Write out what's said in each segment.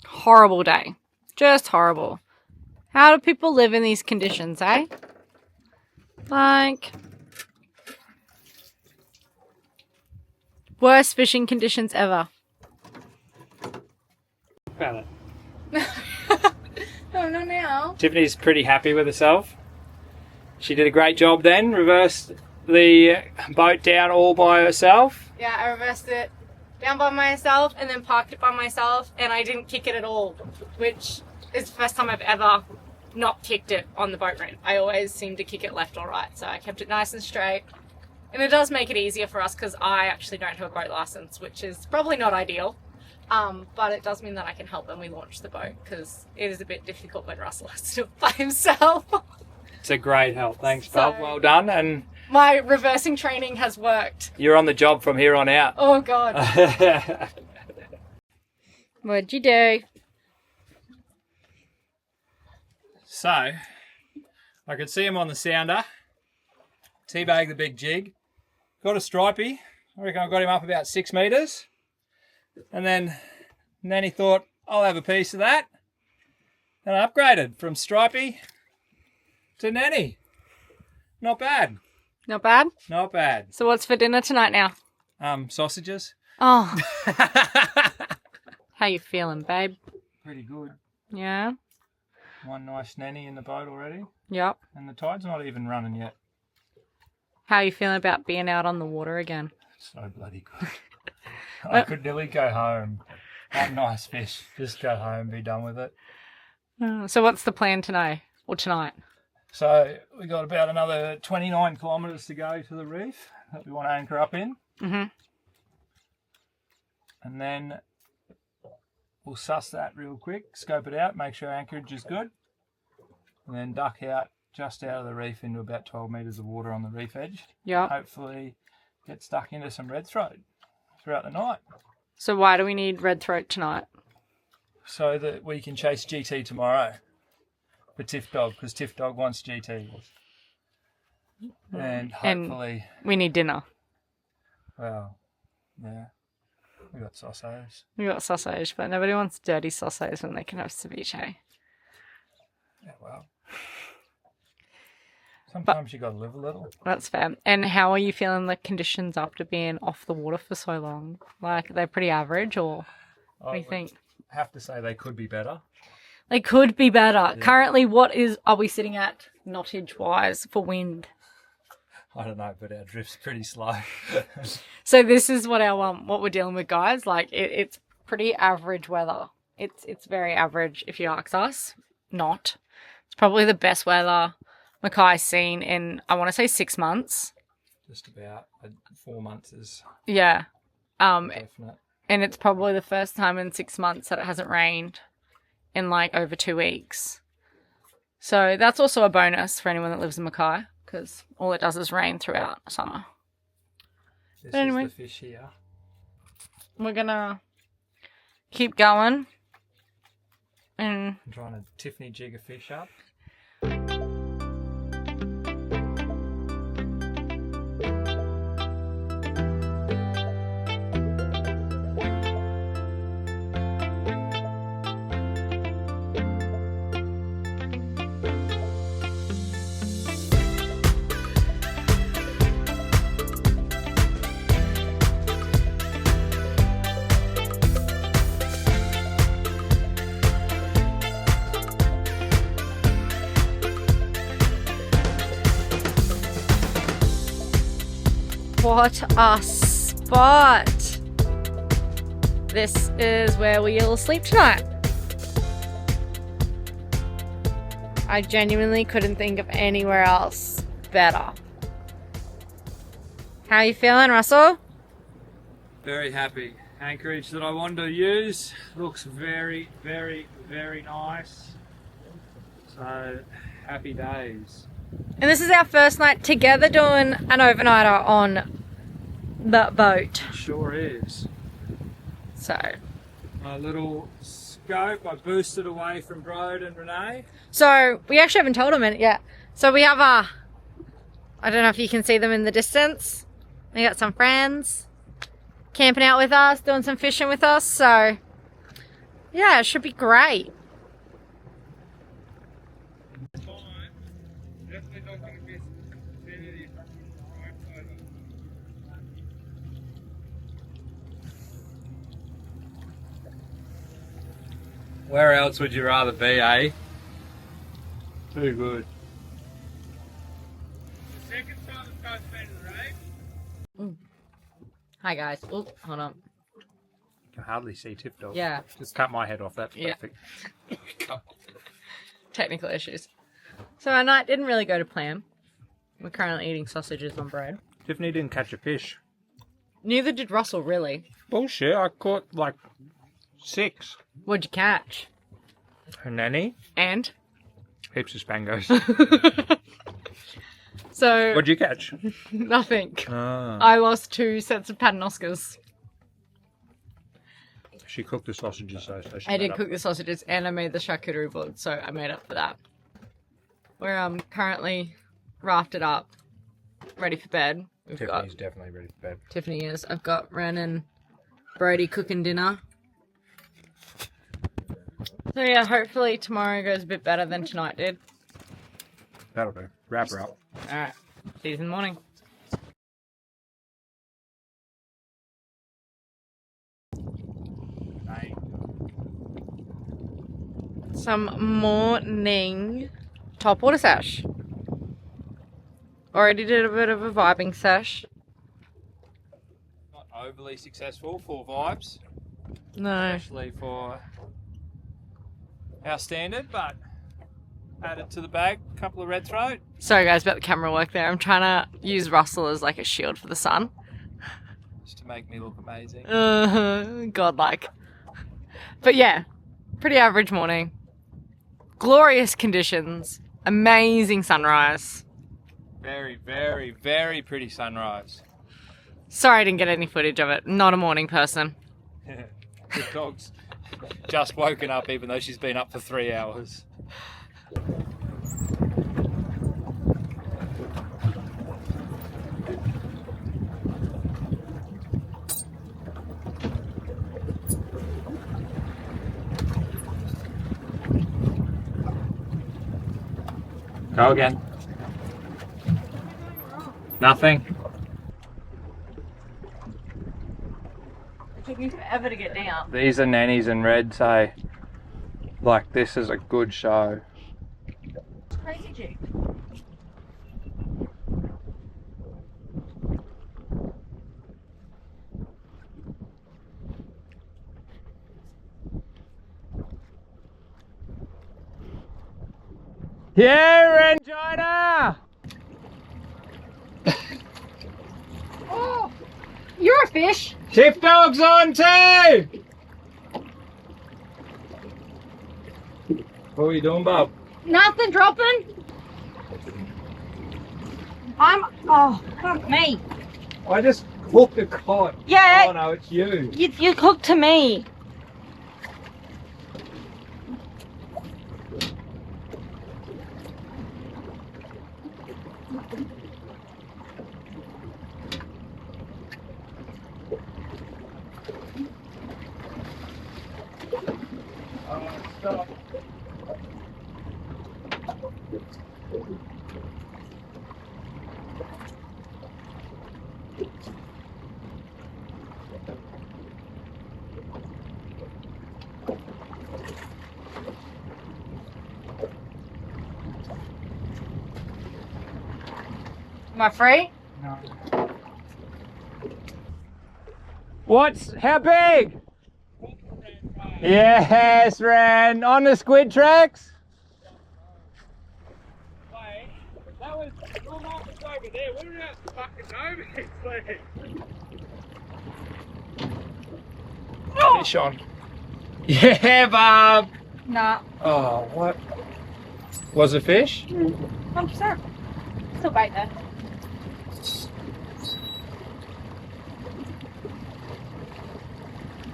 Horrible day. Just horrible. How do people live in these conditions, eh? Like, worst fishing conditions ever. About it. Oh, not now. Tiffany's pretty happy with herself. She did a great job then, reversed the boat down all by herself. Yeah, I reversed it down by myself and then parked it by myself, and I didn't kick it at all, which is the first time I've ever not kicked it on the boat ramp. I always seem to kick it left or right, so I kept it nice and straight. And it does make it easier for us because I actually don't have a boat license, which is probably not ideal. But it does mean that I can help when we launch the boat because it is a bit difficult when Russell has to do it by himself. It's a great help. Thanks, Bob. Well done. And my reversing training has worked. you're on the job from here on out. Oh, God. What'd you do? So, I could see him on the sounder. Teabag the big jig. Got a stripey. I reckon I got him up about 6 metres. And then he thought, I'll have a piece of that. And I upgraded from stripey to nanny. Not bad. Not bad? Not bad. So what's for dinner tonight now? Sausages. Oh. How you feeling, babe? Pretty good. Yeah? One nice nanny in the boat already. Yep. And the tide's not even running yet. How you feeling about being out on the water again? So bloody good. I could nearly go home. That nice fish. Just go home, be done with it. So what's the plan tonight? Or tonight? So we got about another 29 kilometres to go to the reef that we want to anchor up in. Mm-hmm. And then we'll suss that real quick, scope it out, make sure anchorage is good. And then duck out just out of the reef into about 12 metres of water on the reef edge. Yeah. Hopefully get stuck into some red throat throughout the night. So why do we need red throat tonight? So that we can chase GT tomorrow for Tiff Dog, because Tiff Dog wants GT. And hopefully... And we need dinner. Well, yeah. We got sausage. We got sausage, but nobody wants dirty sausage when they can have ceviche. Yeah, well. Sometimes you got to live a little. That's fair. And how are you feeling the conditions after being off the water for so long? Like, they're pretty average, or what do you think? I have to say they could be better. They could be better. Yeah. Currently, are we sitting at knottage-wise for wind? I don't know, but our drift's pretty slow. So this is what what we're dealing with, guys. Like, it's pretty average weather. It's very average, if you ask us. Not. It's probably the best weather Mackay's seen in, I want to say, 6 months. Just about 4 months is Yeah. definite. And it's probably the first time in 6 months that it hasn't rained in like over 2 weeks. So that's also a bonus for anyone that lives in Mackay, because all it does is rain throughout summer. This But anyway, is the fish here. we're going to keep going. And I'm trying to Tiffany jig a fish up. what a spot! This is where we'll sleep tonight. I genuinely couldn't think of anywhere else better. How you feeling, Russell? Very happy. Anchorage that I wanted to use looks very, very, very nice. So, happy days. And this is our first night together doing an overnighter on the boat. It sure is. So, My little scope, I boosted away from Brode and Renee. so we actually haven't told them it yet. So we have I don't know if you can see them in the distance. We got some friends camping out with us, doing some fishing with us. So Yeah, it should be great. Where else would you rather be, eh? Too good. The second time it's supposed to be to the race. Hi guys. Oh, hold on. You can hardly see Tip Dog. Yeah. Just cut my head off, that's Yeah. perfect. Technical issues. So our night didn't really go to plan. We're currently eating sausages on bread. Tiffany didn't catch a fish. Neither did Russell, really. Bullshit, I caught like 6. What'd you catch? Her nanny, And? heaps of spangos. So, What'd you catch? nothing. Ah. I lost 2 sets of paternoskers. She cooked the sausages, so she I made did up. cook the sausages and I made the charcuterie board, so I made up for that. We're currently rafted up, ready for bed. We've Tiffany's definitely ready for bed. got Tiffany is. I've got Ren and Brody cooking dinner. So yeah, hopefully tomorrow goes a bit better than tonight did. That'll do. Wrap her up. Alright, see you in the morning. Some morning top water sesh. Already did a bit of a vibing sesh. Not overly successful for vibes, No. especially for our standard, but added to the bag, a couple of red throat. Sorry guys about the camera work there. I'm trying to use Russell as like a shield for the sun. Just to make me look amazing. Godlike. But yeah, pretty average morning. Glorious conditions. Amazing sunrise. Very, very, very pretty sunrise. Sorry I didn't get any footage of it. Not a morning person. The dog's just woken up even though she's been up for 3 hours. Go again. Nothing. It took me forever to get down. These are nannies and red say, like, this is a good show. It's crazy, Jake. Yeah, Regina! Oh, you're a fish. Tip Dog's on too! What are you doing, Bob? Nothing dropping. Oh, fuck me. I just hooked a cod. Yeah. Oh no, it's you. You cooked to me. Oh, stop. Am I free? No. How big? Yes, Ren. On the squid tracks? Wait, that was your mark was over there. What about fucking over there? Fish on. Yeah, Bob. Nah. Oh, what? Was it fish? 100%. Still bait though.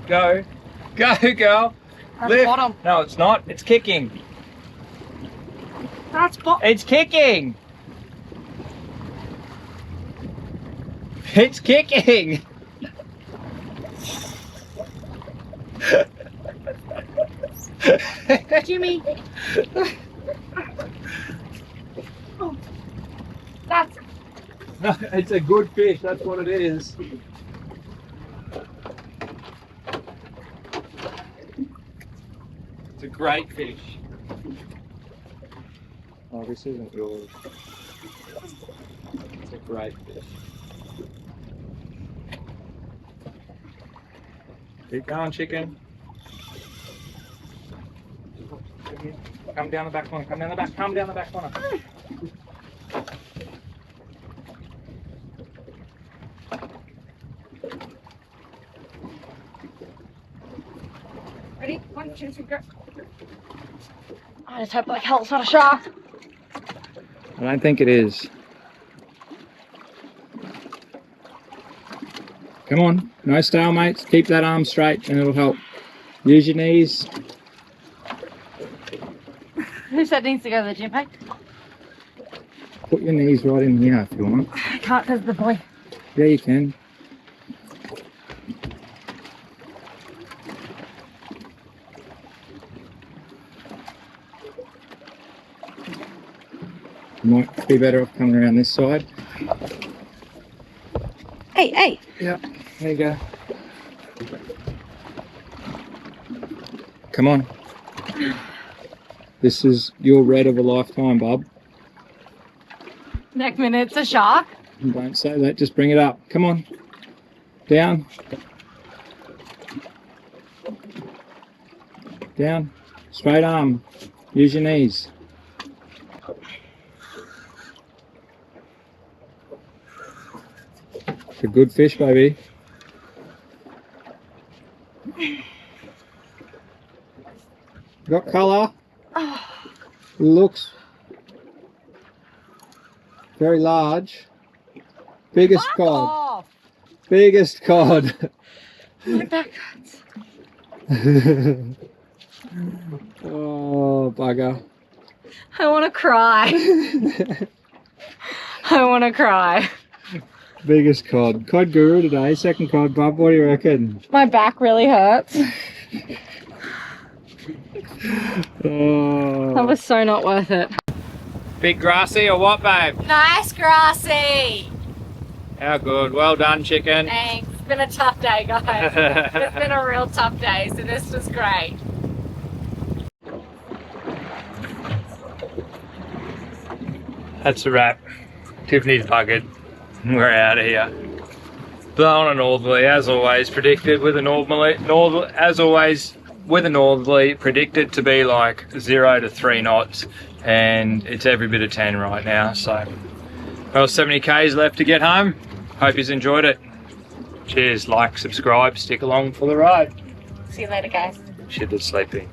Go. Go, girl. That's Lift. bottom. No, it's not. It's kicking. That's bottom. It's kicking. It's kicking. Jimmy. Oh, that's It's a good fish, that's what it is. It's a great fish. Oh, this isn't yours. It's a great fish. Keep going, chicken. Come down the back corner, come down the back, come down the back corner. ready. 1, 2, 3, go. I just hope like hell it's not a shark. I don't think it is. Come on, no stalemates. Keep that arm straight and it'll help. Use your knees. Who said needs to go to the gym, hey? Put your knees right in here if you want. I can't because of the boy. Yeah, you can. Might be better off coming around this side. Hey, hey. Yeah, there you go. Come on. This is your red of a lifetime, bub. Next minute it's a shark. Don't say that, just bring it up. Come on. Down. Down. Straight arm. Use your knees. It's a good fish, baby. Got colour. Looks very large. Biggest Fuck cod. off. Biggest cod. My back hurts. Oh, bugger. I want to cry. I want to cry. Biggest cod. Cod guru today. Second cod, bub. What do you reckon? My back really hurts. Oh. That was so not worth it. Big grassy or what, babe? Nice, Grassy. How good. Well done, chicken. Thanks. It's been a tough day, guys. It's been a real tough day, so this was great. That's a wrap. Tiffany's buggered. We're out of here. Blowing a northerly, as always, predicted with a northerly, predicted to be like 0 to 3 knots, and it's every bit of 10 right now. So, well, 70 k's left to get home. Hope you've enjoyed it. Cheers, like, subscribe, stick along for the ride. See you later, guys. Shit is sleeping.